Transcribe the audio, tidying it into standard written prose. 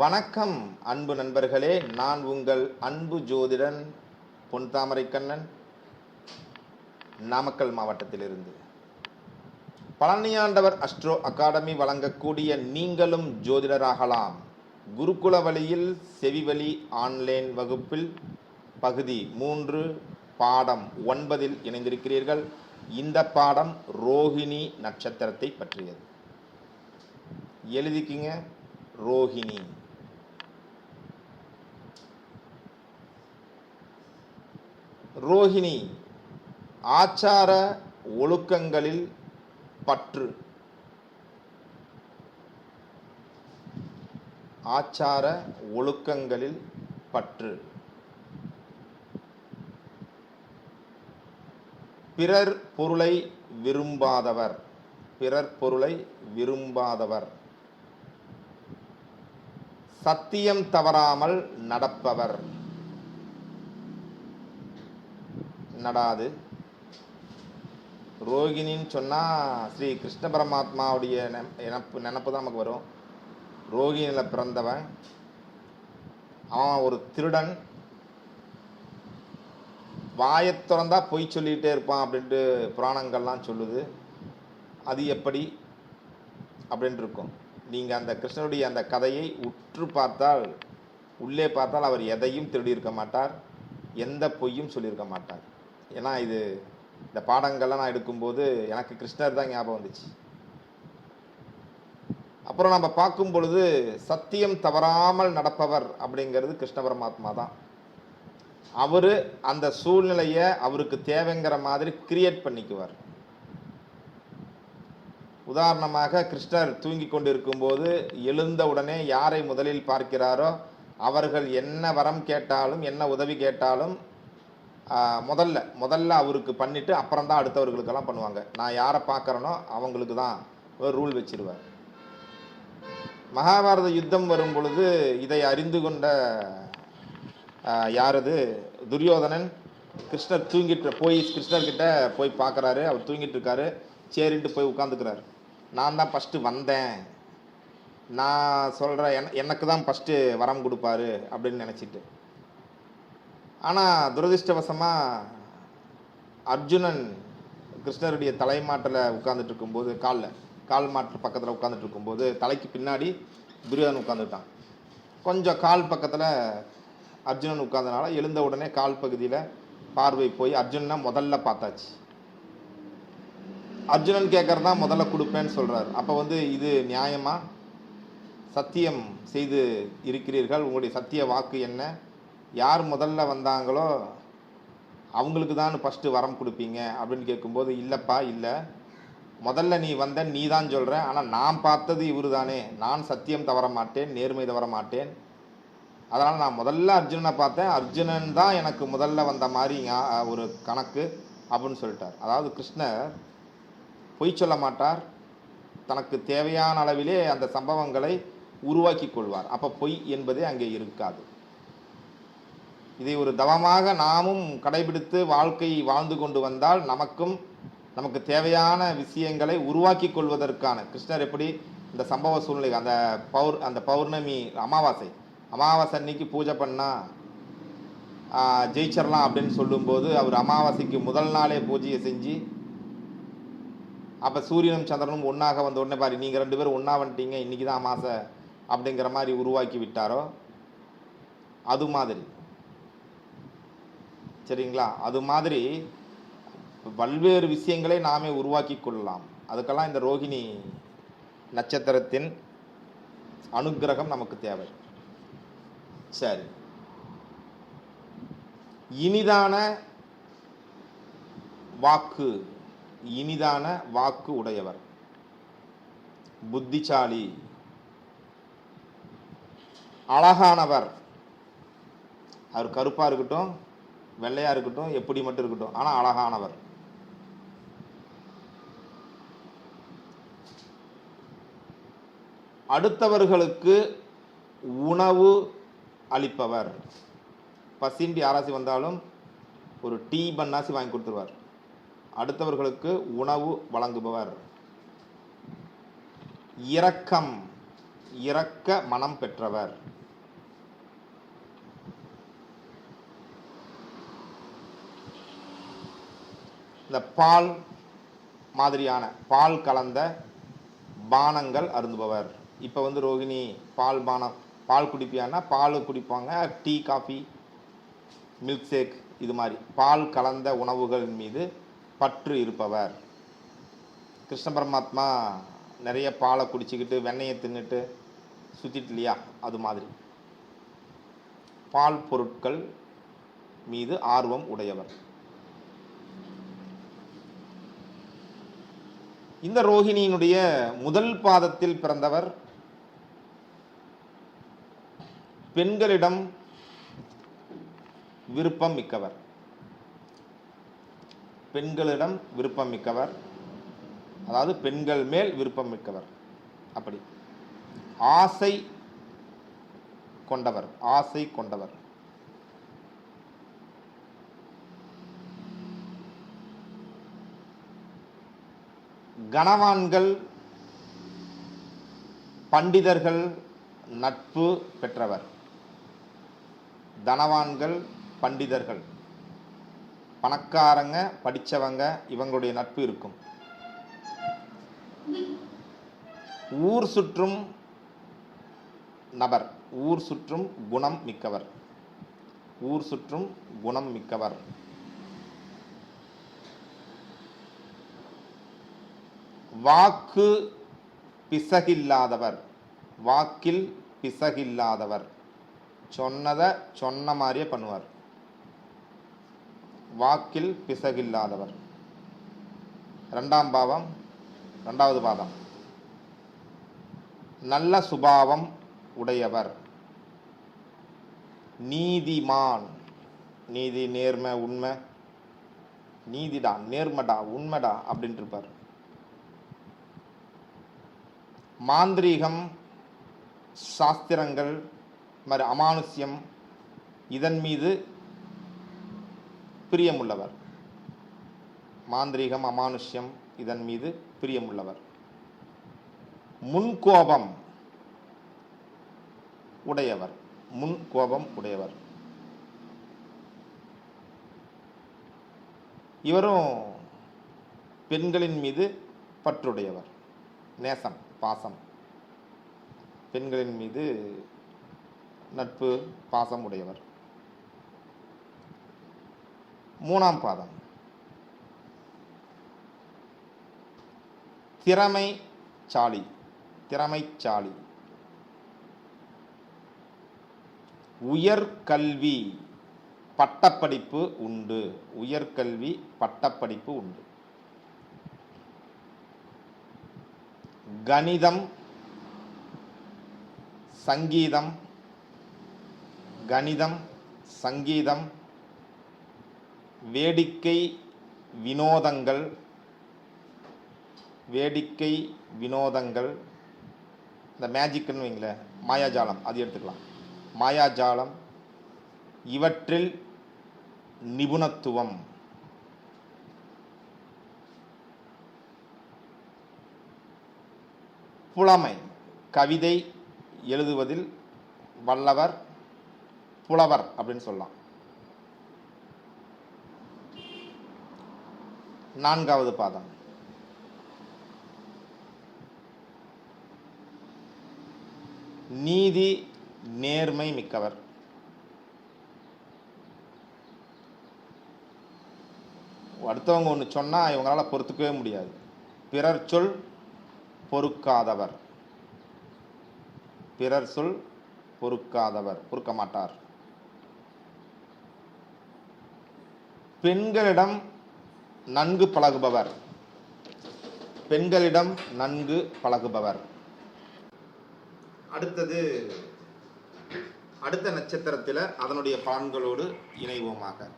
வணக்கம் அன்பு நண்பர்களே, நான் உங்கள் அன்பு ஜோதிடன் பொன்தாமரை கண்ணன், நாமக்கல் மாவட்டத்திலிருந்து. பழனியாண்டவர் அஸ்ட்ரோ அகாடமி வழங்கக்கூடிய நீங்களும் ஜோதிடராகலாம் குருகுல வழியில் செவிவழி ஆன்லைன் வகுப்பில் பகுதி 3 பாடம் 9 இணைந்திருக்கிறீர்கள். இந்த பாடம் ரோஹிணி நட்சத்திரத்தை பற்றியது. எழுதிக்கிங்க, ரோஹிணி. ரோஹிணி ஆச்சார ஒழுக்கங்களில் பற்று. ஆச்சார ஒழுக்கங்களில் பற்று. பிறர் பொருளை விரும்பாதவர். பிறர் பொருளை விரும்பாதவர். சத்தியம் தவறாமல் நடப்பவர். நடாது. ரோகிணின்னு சொன்னால் ஸ்ரீ கிருஷ்ண பரமாத்மாவுடைய நினப்பு தான் நமக்கு வரும். ரோகிணியில் பிறந்தவன் அவன் ஒரு திருடன். வாயத் திறந்தா பொய் சொல்லிகிட்டே இருப்பான் அப்படின்ட்டு புராணங்கள்லாம் சொல்லுது. அது எப்படி அப்படின்ட்டு இருக்கும். நீங்கள் அந்த கிருஷ்ணனுடைய அந்த கதையை உற்று பார்த்தால், உள்ளே பார்த்தால் அவர் எதையும் திருடியிருக்க மாட்டார், எந்த பொய்யும் சொல்லியிருக்க மாட்டார். ஏன்னா இந்த பாடங்கள்லாம் நான் எடுக்கும்போது எனக்கு கிருஷ்ணர் தான் ஞாபகம் வந்துச்சு. அப்புறம் நம்ம பார்க்கும் பொழுது சத்தியம் தவறாமல் நடப்பவர் அப்படிங்கிறது கிருஷ்ண பரமாத்மா தான். அவர் அந்த சூழ்நிலையை அவருக்கு தேவைங்கிற மாதிரி கிரியேட் பண்ணிக்குவார். உதாரணமாக, கிருஷ்ணர் தூங்கி கொண்டிருக்கும்போது எழுந்த உடனே யாரை முதலில் பார்க்கிறாரோ அவர்கள் என்ன வரம் கேட்டாலும் என்ன உதவி கேட்டாலும் முதல்ல அவருக்கு பண்ணிட்டு அப்புறம் தான் அடுத்தவர்களுக்கெல்லாம் பண்ணுவாங்க. நான் யாரை பார்க்குறேனோ அவங்களுக்கு தான் ஒரு ரூல் வச்சிருவார். மகாபாரத யுத்தம் வரும் பொழுது இதை அறிந்து கொண்ட யாரது துரியோதனன் கிருஷ்ணர் கிருஷ்ணர்கிட்ட போய் பார்க்குறாரு. அவர் தூங்கிட்டு இருக்காரு. சரின்ட்டு போய் உட்காந்துக்கிறாரு. நான் தான் ஃபஸ்ட்டு வந்தேன், நான் சொல்கிறேன், எனக்கு தான் ஃபஸ்ட்டு வரம் கொடுப்பாரு அப்படின்னு நினச்சிட்டு. ஆனால் துரதிருஷ்டவசமாக அர்ஜுனன் கிருஷ்ணருடைய தலைமாட்டில் உட்காந்துட்டு இருக்கும்போது, கால் மாட்டு பக்கத்தில் உட்காந்துட்டு இருக்கும்போது தலைக்கு பின்னாடி துரியோதனன் உட்காந்துட்டான். கொஞ்சம் கால் பக்கத்தில் அர்ஜுனன் உட்கார்ந்தனால எழுந்த உடனே கால் பகுதியில் பார்வை போய் அர்ஜுனனை முதல்ல பார்த்தாச்சு. அர்ஜுனன் கேட்கறதா முதல்ல கொடுப்பேன்னு சொல்கிறார். அப்போ இது நியாயமா? சத்தியம் செய்து இருக்கிறீர்கள், உங்களுடைய சத்திய வாக்கு என்ன? யார் முதல்ல வந்தாங்களோ அவங்களுக்கு தான் ஃபஸ்ட்டு வரம் கொடுப்பீங்க அப்படின்னு கேட்கும்போது, இல்லைப்பா இல்லை, முதல்ல நீ வந்த நீ தான் சொல்கிற, ஆனால் நான் பார்த்தது இவர் தானே, நான் சத்தியம் தவற மாட்டேன், நேர்மை தவற மாட்டேன், அதனால் நான் முதல்ல அர்ஜுனனை பார்த்தேன், அர்ஜுனன் தான் எனக்கு முதல்ல வந்த மாதிரி ஒரு கணக்கு அப்படின்னு சொல்லிட்டார். அதாவது கிருஷ்ணர் பொய் சொல்ல மாட்டார், தனக்கு தேவையான அளவிலே அந்த சம்பவங்களை உருவாக்கி கொள்வார். அப்போ பொய் என்பதே அங்கே இருக்காது. இதை ஒரு தவமாக நாமும் கடைபிடித்து வாழ்க்கை வாழ்ந்து கொண்டு வந்தால் நமக்கு தேவையான விஷயங்களை உருவாக்கி கொள்வதற்கான, கிருஷ்ணர் எப்படி இந்த சம்பவ சூழ்நிலை அந்த பௌர்ணமி அமாவாசை அன்னைக்கு பூஜை பண்ணால் ஜெயிச்சிடலாம் அப்படின்னு சொல்லும்போது அவர் அமாவாசைக்கு முதல் நாளே பூஜையை செஞ்சு, அப்போ சூரியனும் சந்திரனும் ஒன்றாக வந்த உடனே பாரு, நீங்கள் 2 பேரும் ஒன்றா வந்துட்டீங்க, இன்றைக்கி தான் அமாவாசை அப்படிங்கிற மாதிரி உருவாக்கி விட்டாரோ அது மாதிரி. சரிங்களா? அது மாதிரி பல்வேறு விஷயங்களை நாமே உருவாக்கி கொள்ளலாம். அதுக்கெல்லாம் இந்த ரோஹிணி நட்சத்திரத்தின் அனுக்கிரகம் நமக்கு தேவை. சரி, இனிதான வாக்கு உடையவர், புத்திசாலி, அழகானவர். அவர் கருப்பா இருக்கட்டும், வெள்ளையா இருக்கட்டும், எப்படி மட்டும் இருக்கட்டும், ஆனா அழகானவர். அடுத்தவர்களுக்கு உணவு அளிப்பவர். பசிண்டு யாராசி வந்தாலும் ஒரு டீ பண்ணாசி வாங்கி கொடுத்துருவார். அடுத்தவர்களுக்கு உணவு வழங்குபவர். இரக்கம், இரக்க மனம் பெற்றவர். இந்த பால் மாதிரியான பால் கலந்த பானங்கள் அருந்துபவர். இப்போ வந்து ரோகிணி பால் பானம், பால் குடிப்பியான்னா பால் குடிப்பாங்க, டீ காஃபி மில்க் ஷேக் இது மாதிரி பால் கலந்த உணவுகள் மீது பற்று இருப்பவர். கிருஷ்ண பரமாத்மா நிறைய பாலை குடிச்சிக்கிட்டு வெண்ணெயை தின்னுட்டு சுற்றிட்டு இல்லையா, அது மாதிரி பால் பொருட்கள் மீது ஆர்வம் உடையவர். இந்த ரோஹிணியினுடைய முதல் பாதத்தில் பிறந்தவர் பெண்களிடம் விருப்பம் மிக்கவர். பெண்களிடம் விருப்பம் மிக்கவர், அதாவது பெண்கள் மேல் விருப்பம் மிக்கவர். அப்படி ஆசை கொண்டவர், ஆசை கொண்டவர். கணவான்கள் பண்டிதர்கள் நட்பு பெற்றவர். தனவான்கள் பண்டிதர்கள் பணக்காரங்க படித்தவங்க இவங்களுடைய நட்பு இருக்கும். ஊர் சுற்றும் நபர், ஊர் சுற்றும் குணம் மிக்கவர். ஊர் சுற்றும் குணம் மிக்கவர். வாக்கு பிசகில்லாதவர், வாக்கில் பிசகில்லாதவர். சொன்னதை சொன்ன மாதிரியே பண்ணுவார். வாக்கில் பிசகில்லாதவர். இரண்டாவது பாதம் நல்ல சுபாவம் உடையவர். நீதிமான், நீதி நேர்மை உண்மை, நீதிடா நேர்மடா உண்மைடா அப்படின்ட்டு இருப்பார். மாந்திரீகம் சாஸ்திரங்கள் மாதிரி அமானுஷ்யம் இதன் மீது பிரியமுள்ளவர். மாந்திரீகம் அமானுஷ்யம் இதன் மீது பிரியமுள்ளவர். முன்கோபம் உடையவர், முன்கோபம் உடையவர். இவரும் பெண்களின் மீது பற்றுடையவர். நேசம் பாசம், பெண்களின் மீது நட்பு பாசம் உடையவர். மூணாம் திறமைசாலி, திறமைசாலி. உயர்கல்வி பட்டப்படிப்பு உண்டு, உயர்கல்வி பட்டப்படிப்பு உண்டு. கணிதம் சங்கீதம், கணிதம் சங்கீதம் வேடிக்கை வினோதங்கள், வேடிக்கை வினோதங்கள். இந்த மேஜிக்னு வைங்களேன், மாயாஜாலம் அது எடுத்துக்கலாம். மாயாஜாலம் இவற்றில் நிபுணத்துவம். புலமை கவிதை எழுதுவதில் வல்லவர், புலவர் அப்படின்னு சொல்லலாம். நான்காவது பாதம் நீதி நேர்மை மிக்கவர். அடுத்தவங்க ஒன்று சொன்னால் இவங்களால பொறுத்துக்கவே முடியாது. பிறர் சொல் பொறுக்காதவர், பிறர் சொல் பொறுக்காதவர், பொறுக்க மாட்டார். பெண்களிடம் நன்கு பழகுபவர், பெண்களிடம் நன்கு பழகுபவர். அடுத்த நட்சத்திரத்தில் அதனுடைய பலன்களோடு இணைவோமாக.